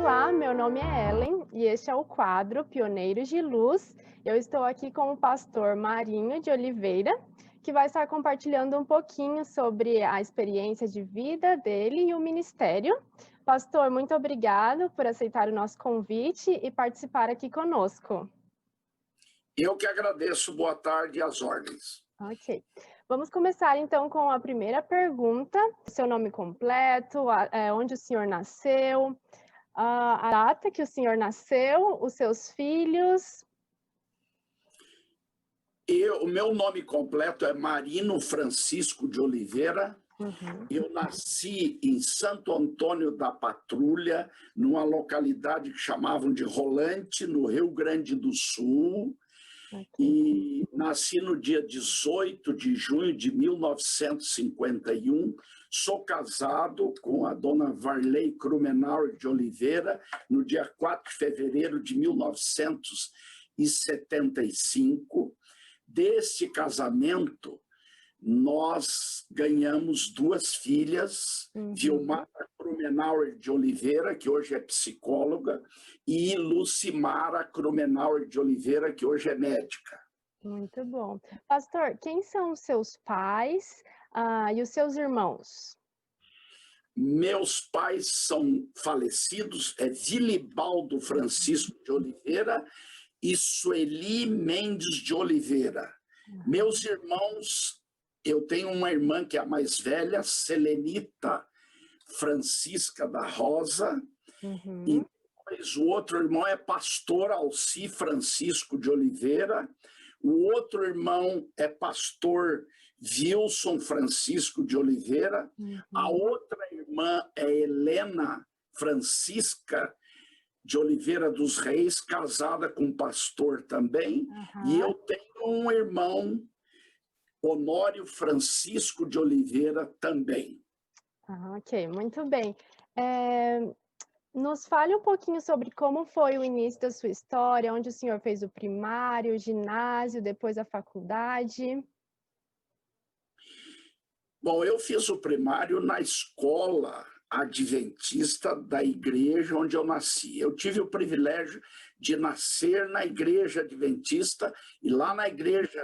Olá, meu nome é Ellen e este é o quadro Pioneiros de Luz. Eu estou aqui com o pastor Marinho de Oliveira, que vai estar compartilhando um pouquinho sobre a experiência de vida dele e o ministério. Pastor, muito obrigado por aceitar o nosso convite e participar aqui conosco. Eu que agradeço. Boa tarde e às ordens. Ok. Vamos começar então com a primeira pergunta. Seu nome completo, onde o senhor nasceu, a data que o senhor nasceu, os seus filhos. O meu nome completo é Marino Francisco de Oliveira. Uhum, Eu nasci em Santo Antônio da Patrulha, numa localidade que chamavam de Rolante, no Rio Grande do Sul. ok. E nasci no dia 18 de junho de 1951. Sou casado com a dona Varley Krumenauer de Oliveira no dia 4 de fevereiro de 1975. Deste casamento, nós ganhamos duas filhas, Uhum, Vilmara Krumenauer de Oliveira, que hoje é psicóloga, e Lucimara Krumenauer de Oliveira, que hoje é médica. muito bom. Pastor, quem são os seus pais, e os seus irmãos? Meus pais são falecidos, é Vilibaldo Francisco de Oliveira e Sueli Mendes de Oliveira. Meus irmãos, eu tenho uma irmã que é a mais velha, Selenita Francisca da Rosa, e Uhum, depois o outro irmão é pastor Alci Francisco de Oliveira, o outro irmão é pastor Wilson Francisco de Oliveira, a uhum, outra irmã é Helena Francisca de Oliveira dos Reis, casada com um pastor também, e aham, eu tenho um irmão, Honório Francisco de Oliveira, também. ok, muito bem. Eh, Nos fale um pouquinho sobre como foi o início da sua história, onde o senhor fez o primário, o ginásio, depois a faculdade. Bom, eu fiz o primário na escola adventista da igreja onde eu nasci. Eu tive o privilégio de nascer na igreja adventista e lá na igreja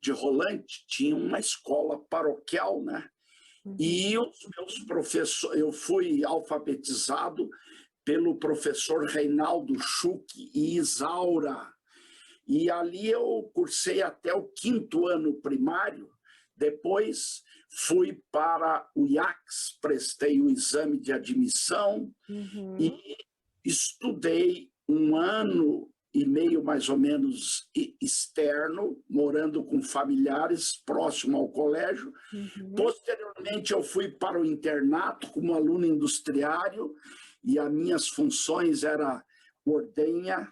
de Rolante tinha uma escola paroquial, né? E Uhum, os meus professores, eu fui alfabetizado pelo professor Reinaldo Schuch e Isaura. E ali eu cursei até o quinto ano primário. Depois fui para o IACS, prestei o exame de admissão uhum, e estudei um ano e meio, mais ou menos, externo, morando com familiares próximo ao colégio. uhum. Posteriormente, eu fui para o internato como aluno industriário e as minhas funções era ordenha,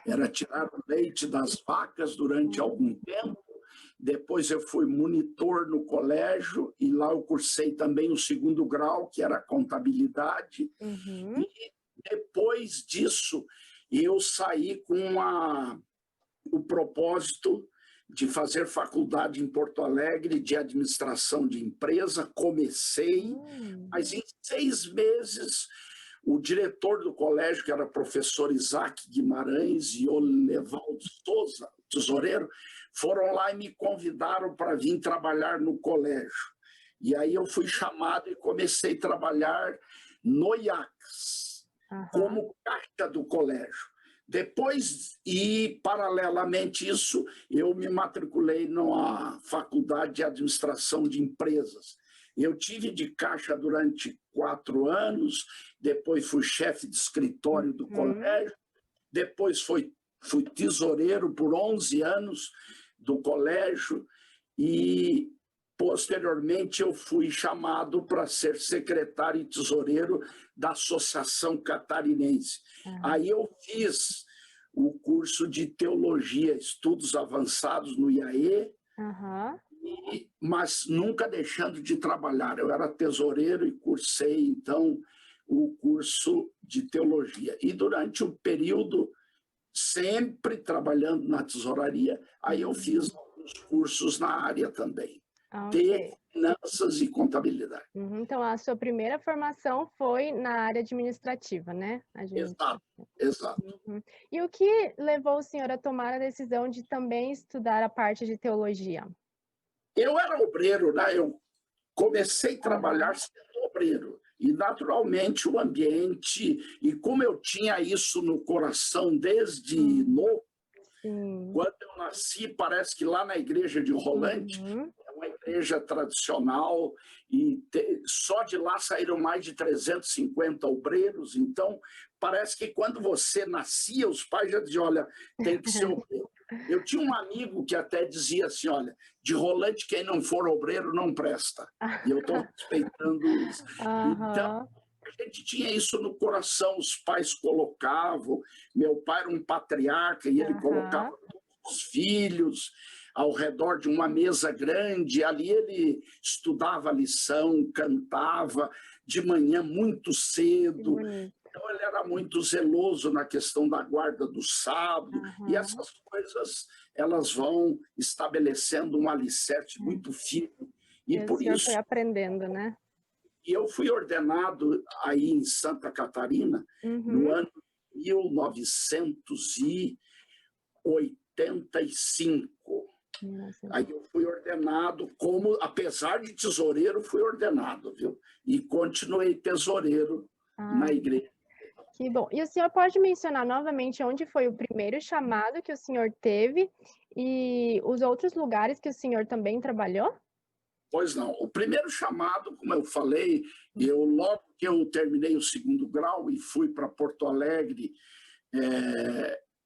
era tirar o leite das vacas durante algum tempo. Depois eu fui monitor no colégio e lá eu cursei também o segundo grau, que era contabilidade. Uhum, E depois disso, eu saí com o propósito de fazer faculdade em Porto Alegre de administração de empresa. Comecei, hum, mas em 6 meses o diretor do colégio, que era professor Isaac Guimarães e Olevaldo Souza, tesoureiro, foram lá e me convidaram para vir trabalhar no colégio. E aí eu fui chamado e comecei a trabalhar no IACS, aham, como caixa do colégio. Depois, e paralelamente isso, eu me matriculei numa faculdade de administração de empresas. Eu tive de caixa durante 4 anos, depois fui chefe de escritório do uhum, colégio, depois fui tesoureiro por 11 anos do colégio e, posteriormente, eu fui chamado para ser secretário e tesoureiro da Associação Catarinense. ah, Aí eu fiz o curso de teologia, estudos avançados no IAE, aham, mas nunca deixando de trabalhar. Eu era tesoureiro e cursei, então, o curso de teologia. E durante o período, sempre trabalhando na tesouraria, aí eu fiz uhum. alguns cursos na área também. Ah, de ok. finanças e contabilidade. Uhum. Então, a sua primeira formação foi na área administrativa, né? Exato, exato. Uhum. E o que levou o senhor a tomar a decisão de também estudar a parte de teologia? Eu era obreiro, né? Eu comecei a trabalhar Aham, sendo obreiro. E, naturalmente, o ambiente, e como eu tinha isso no coração desde hum, novo, sim. quando eu nasci, parece que lá na igreja de Rolante, Uhum. é uma igreja tradicional, e só de lá saíram mais de 350 obreiros. Então, parece que quando você nascia, os pais já diziam: olha, tem que ser obreiro. Eu tinha um amigo que até dizia assim: olha, de Rolante, quem não for obreiro não presta. E eu estou respeitando isso. Então, Aham, a gente tinha isso no coração, os pais colocavam. Meu pai era um patriarca e ele colocava aham. os filhos ao redor de uma mesa grande. Ali ele estudava a lição, cantava de manhã muito Que cedo. bonito. Então, ele era muito zeloso na questão da guarda do sábado. E Aham. essas coisas, elas vão estabelecendo um alicerce muito firme. E E o por senhor foi isso, aprendendo, né? eu fui ordenado aí em Santa Catarina no Uhum. ano 1985. Nossa. Aí eu fui ordenado como, apesar de tesoureiro, fui ordenado, viu? E continuei tesoureiro Ah, na igreja. que bom. E o senhor pode mencionar novamente onde foi o primeiro chamado que o senhor teve e os outros lugares que o senhor também trabalhou? Pois não. O primeiro chamado, como eu falei, eu logo que eu terminei o segundo grau e fui para Porto Alegre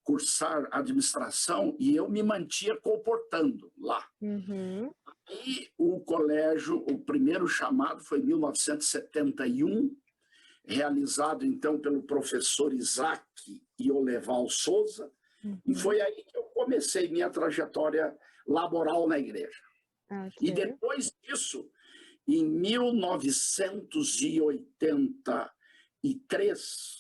cursar administração, e eu me mantinha comportando lá. Uhum. E o colégio, o primeiro chamado foi em 1971, realizado então pelo professor Isaac Ioleval Souza, e Uhum. foi aí que eu comecei minha trajetória laboral na igreja. E Ok. depois disso, em 1983,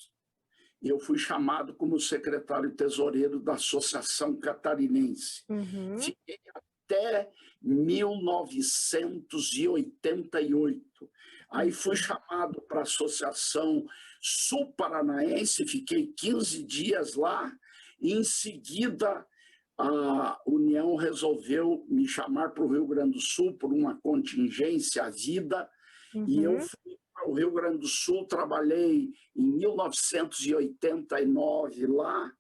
eu fui chamado como secretário tesoureiro da Associação Catarinense. Uhum. Fiquei até 1988. Aí fui Ok. chamado para a Associação Sul-Paranaense, fiquei 15 dias lá, e em seguida a União resolveu me chamar para o Rio Grande do Sul por uma contingência à vida, e eu Uhum. fui para o Rio Grande do Sul, trabalhei em 1989 lá.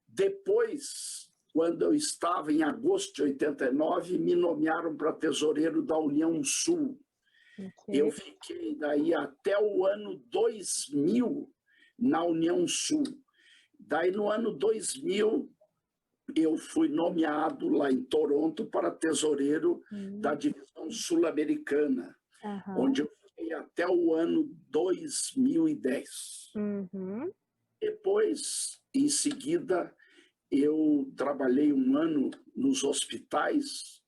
Depois, quando eu estava em agosto de 89, me nomearam para tesoureiro da União Sul. Eu Ok. fiquei daí até o ano 2000 na União Sul. Daí, no ano 2000, eu fui nomeado lá em Toronto para tesoureiro da Hum. divisão sul-americana, Aham. onde eu fiquei até o ano 2010. Uhum. Depois, em seguida, eu trabalhei um ano nos hospitais,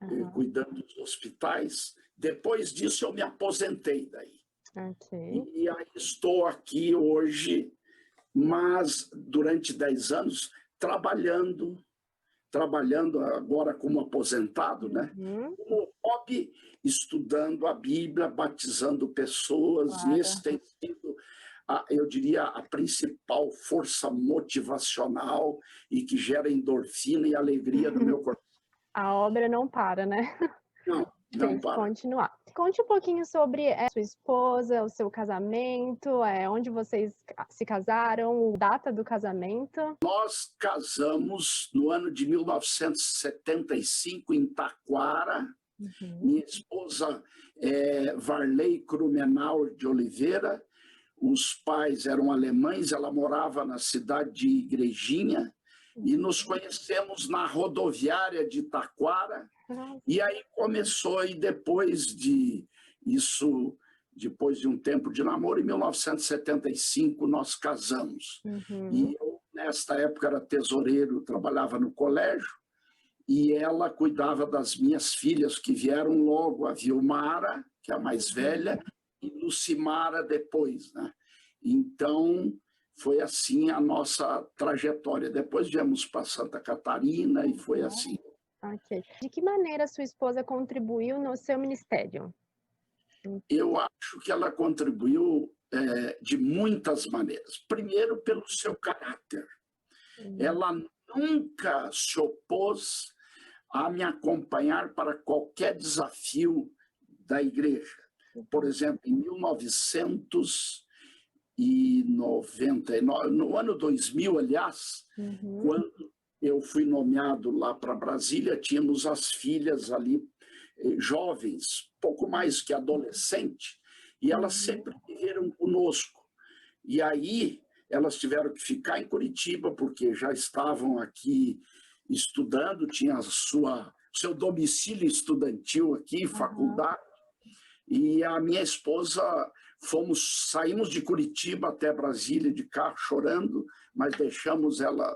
Aham. cuidando dos hospitais. Depois disso, eu me aposentei daí. Ok. E aí estou aqui hoje, mas durante 10 anos, trabalhando agora como aposentado, né? Uhum. Como hobby, estudando a Bíblia, batizando pessoas, e esse Claro. tem sido, eu diria, a principal força motivacional e que gera endorfina e alegria no meu coração. A obra não para, né? Não, Tem não que para. continuar. Conte um pouquinho sobre sua esposa, o seu casamento, onde vocês se casaram, data do casamento. Nós casamos no ano de 1975 em Taquara. Uhum. Minha esposa é Varley Crumenau de Oliveira. Os pais eram alemães, ela morava na cidade de Igrejinha, e nos conhecemos na rodoviária de Taquara. Nossa. E aí começou, e depois de isso, depois de um tempo de namoro, em 1975 nós casamos. Uhum. E eu, nesta época, era tesoureiro, trabalhava no colégio, e ela cuidava das minhas filhas, que vieram logo, a Vilmara, que é a mais Uhum. velha, e Lucimara depois, né? Então, foi assim a nossa trajetória. Depois viemos para Santa Catarina e foi Uhum. assim. Ok. De que maneira sua esposa contribuiu no seu ministério? Eu acho que ela contribuiu de muitas maneiras. Primeiro, pelo seu caráter. Hum, Ela nunca se opôs a me acompanhar para qualquer desafio da igreja. que Por bom. exemplo, em 1999, no ano 2000, aliás, Uhum, quando eu fui nomeado lá para Brasília, tínhamos as filhas ali, jovens, pouco mais que adolescente, e elas uhum, sempre viveram conosco. E aí elas tiveram que ficar em Curitiba, porque já estavam aqui estudando, tinha seu domicílio estudantil aqui, aham, faculdade, e a minha esposa, saímos de Curitiba até Brasília de carro chorando, mas deixamos ela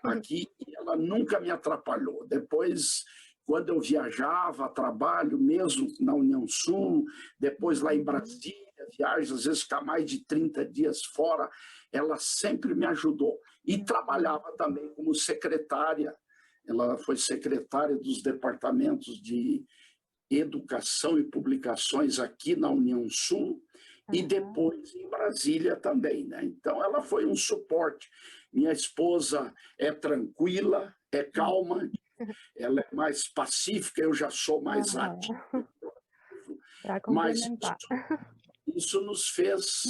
aqui e ela nunca me atrapalhou. Depois, quando eu viajava a trabalho, mesmo na União Sul, depois lá em uhum, Brasília, viagens, às vezes ficar mais de 30 dias fora, ela sempre me ajudou. E uhum. trabalhava também como secretária. Ela foi secretária dos departamentos de Educação e Publicações aqui na União Sul e Aham. depois em Brasília também, né? Então ela foi um suporte. Minha esposa é tranquila, é Hum. calma, ela é mais pacífica, eu já sou mais ativo, Aham. Para mas complementar. isso nos fez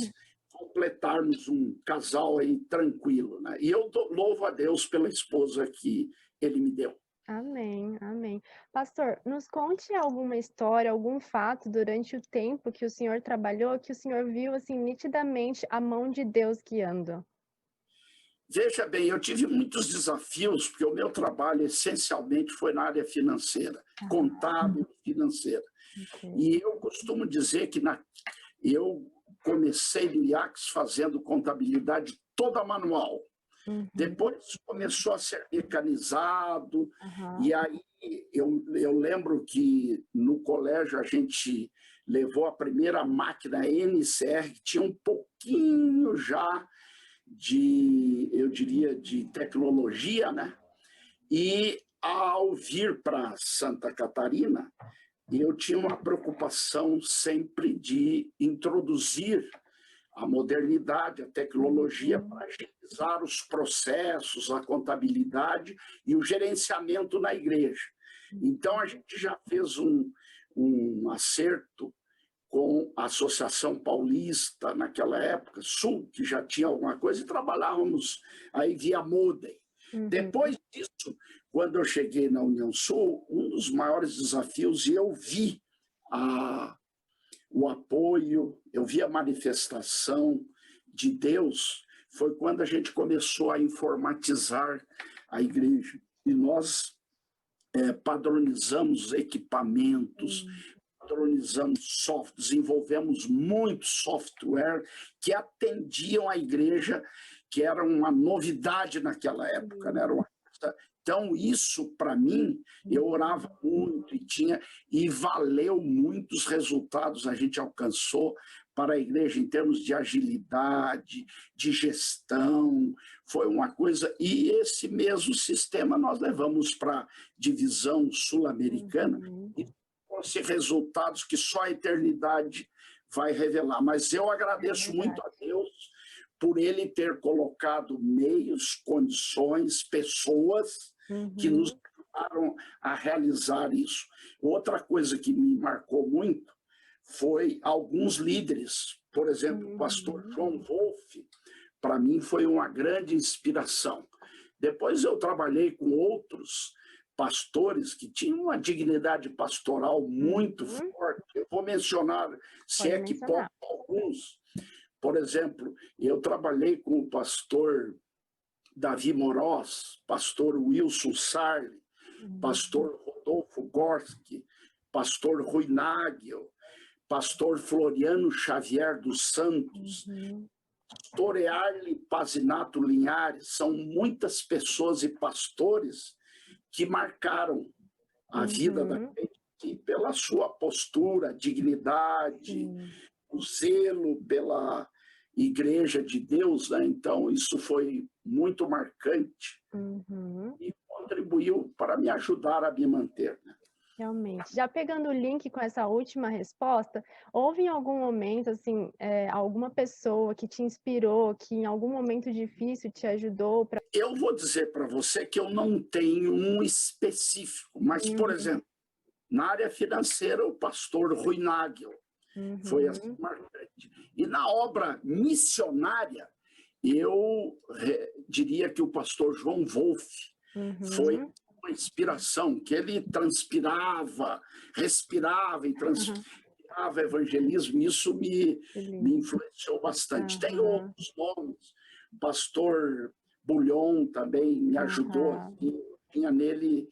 completarmos um casal aí tranquilo, né? E eu louvo a Deus pela esposa que ele me deu. Amém, amém. Pastor, nos conte alguma história, algum fato durante o tempo que o senhor trabalhou, que o senhor viu, assim, nitidamente a mão de Deus guiando. Veja bem, eu tive muitos desafios, porque o meu trabalho essencialmente foi na área financeira, Aham, contábil e financeira. ok. E eu costumo dizer que eu comecei no IACS fazendo contabilidade toda manual. Uhum, Depois começou a ser mecanizado, aham, e aí eu lembro que no colégio a gente levou a primeira máquina NCR, que tinha um pouquinho já eu diria, de tecnologia, né? E ao vir para Santa Catarina, eu tinha uma preocupação sempre de introduzir a modernidade, a tecnologia uhum, para agilizar os processos, a contabilidade e o gerenciamento na igreja. Então, a gente já fez um acerto com a Associação Paulista, naquela época, Sul, que já tinha alguma coisa, e trabalhávamos aí via modem. uhum, Depois disso, quando eu cheguei na União Sul, um dos maiores desafios, e eu vi a, o apoio, eu vi a manifestação de Deus, foi quando a gente começou a informatizar a igreja. E nós padronizamos equipamentos, uhum, padronizamos software, desenvolvemos muito software que atendiam a igreja, que era uma novidade naquela época, né? Era uma coisa... Então, isso, para mim, eu orava uhum, muito e valeu muitos resultados a gente alcançou para a igreja em termos de agilidade, de gestão, foi uma coisa... E esse mesmo sistema nós levamos para a divisão sul-americana, uhum. trouxe resultados que só a eternidade vai revelar. Mas eu É agradeço muito verdade. a Deus por ele ter colocado meios, condições, pessoas que nos Uhum, ajudaram a realizar isso. Outra coisa que me marcou muito foi alguns líderes. Por exemplo, o pastor uhum, João Wolff, para mim, foi uma grande inspiração. Depois eu trabalhei com outros pastores que tinham uma dignidade pastoral muito uhum. forte. Eu vou mencionar, se Pode é que posso, mencionar. alguns. Por exemplo, eu trabalhei com o pastor Davi Moroz, pastor Wilson Sarli, Uhum, pastor Rodolfo Gorski, pastor Rui Nagel, pastor Floriano Xavier dos Santos, uhum, Torearli Pazinato Linhares, são muitas pessoas e pastores que marcaram a vida da uhum. gente pela sua postura, dignidade, Sim. o zelo pela Igreja de Deus, né? Então isso foi muito marcante. Uhum. E contribuiu para me ajudar a me manter, né? Realmente. Já pegando o link com essa última resposta, houve em algum momento, assim, alguma pessoa que te inspirou, que em algum momento difícil te ajudou para... Eu vou dizer para você que eu não tenho um específico, mas, por exemplo, na área financeira, o pastor Rui Nagel foi assim marcante. E na obra missionária, eu diria que o pastor João Wolff foi uma inspiração, que ele transpirava, respirava e transpirava evangelismo, e isso me influenciou bastante. Tem outros nomes, o pastor Bulhon também me ajudou, tinha nele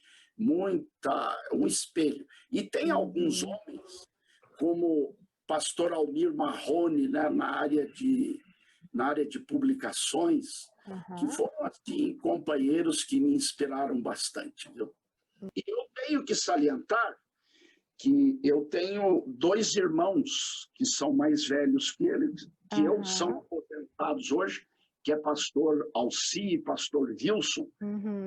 um espelho. E tem alguns homens, como pastor Almir Marrone, né, na área de publicações, que foram assim, companheiros que me inspiraram bastante. Viu? E eu tenho que salientar que eu tenho 2 irmãos que são mais velhos que eles, que eu são aposentados hoje, que é pastor Alci e pastor Wilson,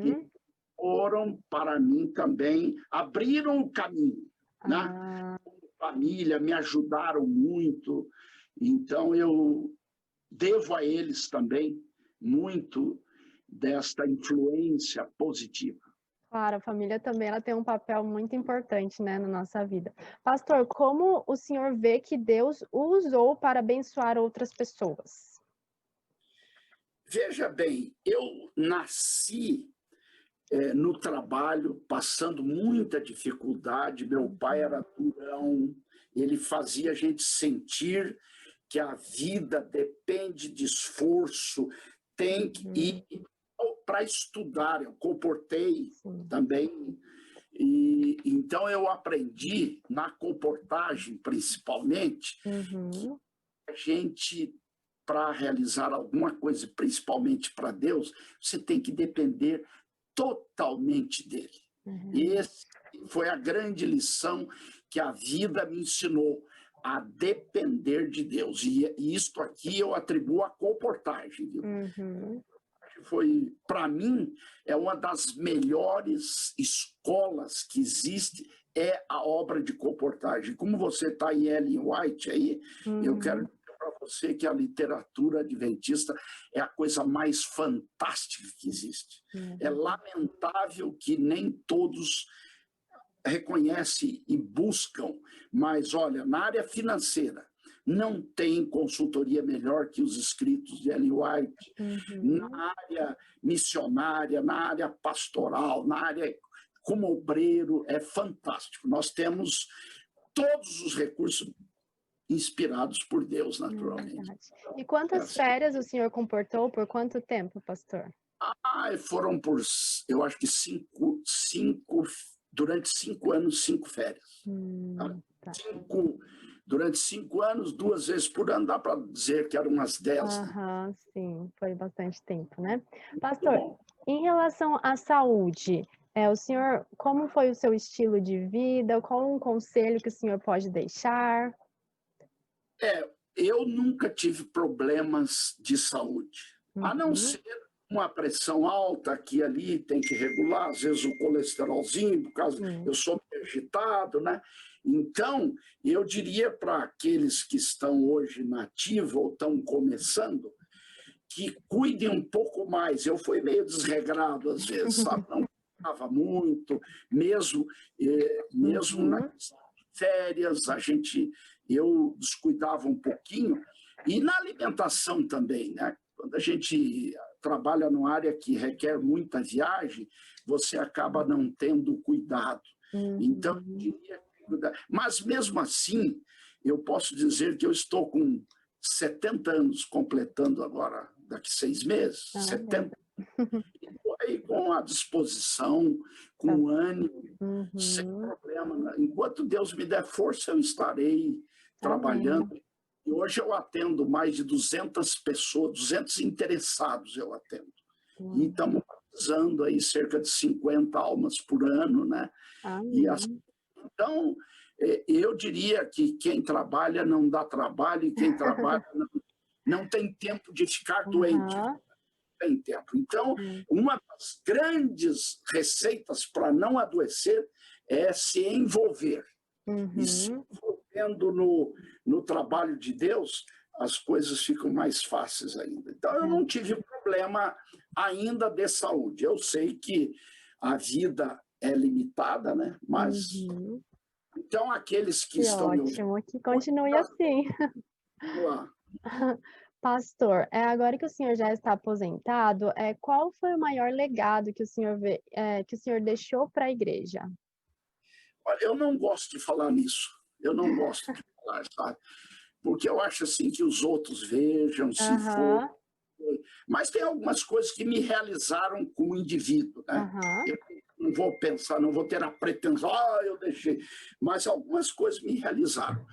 que foram para mim também, abriram o caminho, né? Família, me ajudaram muito, então eu devo a eles também muito desta influência positiva. Claro, a família também ela tem um papel muito importante, né, na nossa vida. Pastor, como o senhor vê que Deus o usou para abençoar outras pessoas? Veja bem, eu nasci no trabalho, passando muita dificuldade. Meu pai era durão, ele fazia a gente sentir que a vida depende de esforço, tem que ir para estudar. Eu comportei também, e então eu aprendi na comportagem, principalmente, que a gente, para realizar alguma coisa, principalmente para Deus, você tem que depender totalmente dele. E essa foi a grande lição que a vida me ensinou, a depender de Deus. E isto aqui eu atribuo à comportagem. Viu? Foi, para mim, é uma das melhores escolas que existe, é a obra de comportagem. Como você está em Ellen White aí, eu quero dizer para você que a literatura adventista é a coisa mais fantástica que existe. É lamentável que nem todos reconhecem e buscam, mas, olha, na área financeira, não tem consultoria melhor que os escritos de Ellen White. Na área missionária, na área pastoral, na área como obreiro, é fantástico. Nós temos todos os recursos inspirados por Deus, naturalmente. E quantas férias o senhor comportou? Por quanto tempo, pastor? Foram por, eu acho que durante 5 anos, 5 férias. Tá? Durante 5 anos, 2 vezes por ano, dá para dizer que eram umas 10. Né? Sim, foi bastante tempo, né? Pastor, em relação à saúde, o senhor, como foi o seu estilo de vida? Qual um conselho que o senhor pode deixar? Eu nunca tive problemas de saúde, a não ser uma pressão alta aqui e ali, tem que regular, às vezes o colesterolzinho, por causa eu sou meio agitado, né? Então, eu diria para aqueles que estão hoje na ativa ou estão começando, que cuidem um pouco mais. Eu fui meio desregrado às vezes, sabe? Não cuidava muito, mesmo nas férias, eu descuidava um pouquinho. E na alimentação também, né? Quando a gente trabalha numa área que requer muita viagem, você acaba não tendo cuidado. Então, eu diria, mas mesmo assim, eu posso dizer que eu estou com 70 anos, completando agora, daqui 6 meses, 70. Estou aí com a disposição, com o ânimo, sem problema. Enquanto Deus me der força, eu estarei trabalhando. E hoje eu atendo mais de 200 pessoas, 200 interessados eu atendo. E estamos batizando aí cerca de 50 almas por ano, né? Então, eu diria que quem trabalha não dá trabalho e quem trabalha não tem tempo de ficar doente. tem tempo. Então, uma das grandes receitas para não adoecer é se envolver. E se envolvendo no trabalho de Deus, as coisas ficam mais fáceis ainda. Então, eu não tive problema ainda de saúde. Eu sei que a vida é limitada, né? Mas, então, aqueles que estão... Ótimo, que continue assim. Vamos lá. Pastor, agora que o senhor já está aposentado, qual foi o maior legado que o senhor deixou para a igreja? Olha, eu não gosto de falar nisso. Eu não gosto de falar, sabe? Porque eu acho assim que os outros vejam, se for. Mas tem algumas coisas que me realizaram como indivíduo, né? Eu não vou pensar, não vou ter a pretensão, eu deixei. Mas algumas coisas me realizaram.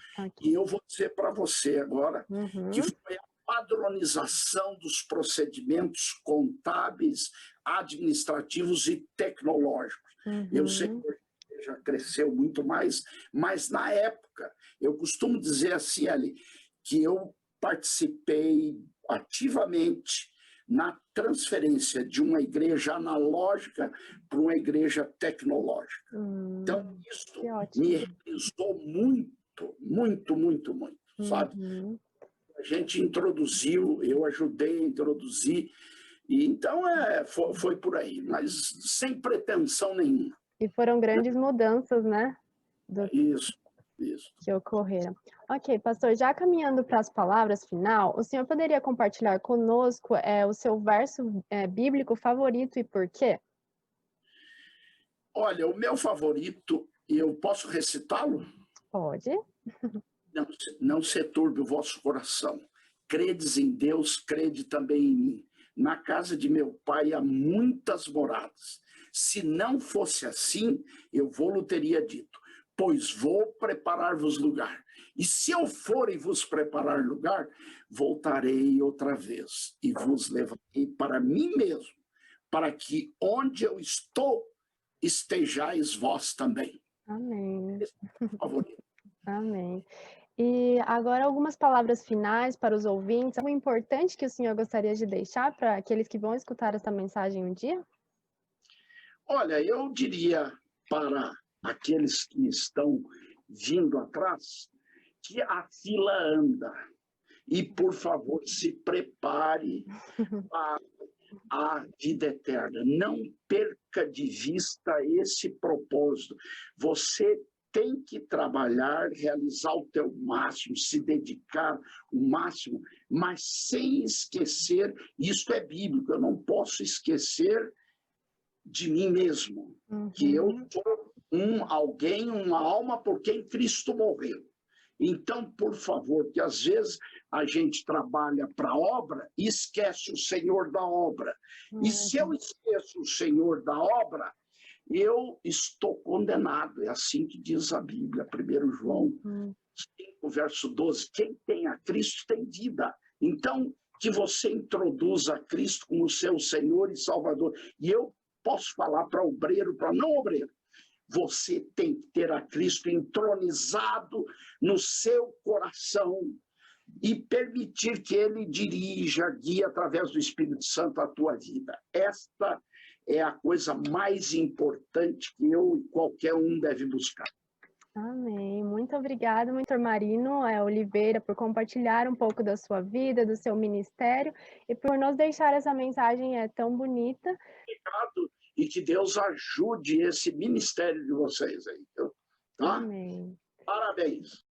E eu vou dizer para você agora que foi a padronização dos procedimentos contábeis, administrativos e tecnológicos. Eu sei que já cresceu muito mais, mas na época, eu costumo dizer assim, Ali, que eu participei ativamente na transferência de uma igreja analógica para uma igreja tecnológica. Então, isso me realizou muito, sabe? A gente introduziu, eu ajudei a introduzir, e então foi por aí, mas sem pretensão nenhuma. E foram grandes mudanças, né? Isso. Que ocorreram. Ok, pastor, já caminhando para as palavras final, o senhor poderia compartilhar conosco o seu verso bíblico favorito e por quê? Olha, o meu favorito, eu posso recitá-lo? Pode. Não se turbe o vosso coração. Credes em Deus, crede também em mim. Na casa de meu pai há muitas moradas. Se não fosse assim, eu vou-lhe teria dito, pois vou preparar-vos lugar. E se eu for e vos preparar lugar, voltarei outra vez e vos levarei para mim mesmo, para que onde eu estou, estejais vós também. Amém. Por favor. Amém. E agora algumas palavras finais para os ouvintes. Algo importante que o senhor gostaria de deixar para aqueles que vão escutar essa mensagem um dia? Olha, eu diria para aqueles que estão vindo atrás que a fila anda. E, por favor, se prepare para a vida eterna. Não perca de vista esse propósito. Você tem que trabalhar, realizar o teu máximo, se dedicar o máximo, mas sem esquecer, isso é bíblico, eu não posso esquecer de mim mesmo, que eu sou alguém, uma alma por quem Cristo morreu. Então, por favor, que às vezes a gente trabalha para a obra e esquece o Senhor da obra. E se eu esqueço o Senhor da obra, eu estou condenado. É assim que diz a Bíblia, 1 João 5, verso 12. Quem tem a Cristo tem vida. Então, que você introduza a Cristo como seu Senhor e Salvador. E eu posso falar para obreiro, para não obreiro. Você tem que ter a Cristo entronizado no seu coração e permitir que Ele dirija, guie através do Espírito Santo a tua vida. Esta é a coisa mais importante que eu e qualquer um deve buscar. Amém. Muito obrigada, Dr. Marino Oliveira, por compartilhar um pouco da sua vida, do seu ministério e por nos deixar essa mensagem tão bonita. Obrigado e que Deus ajude esse ministério de vocês aí. Tá? Amém. Parabéns.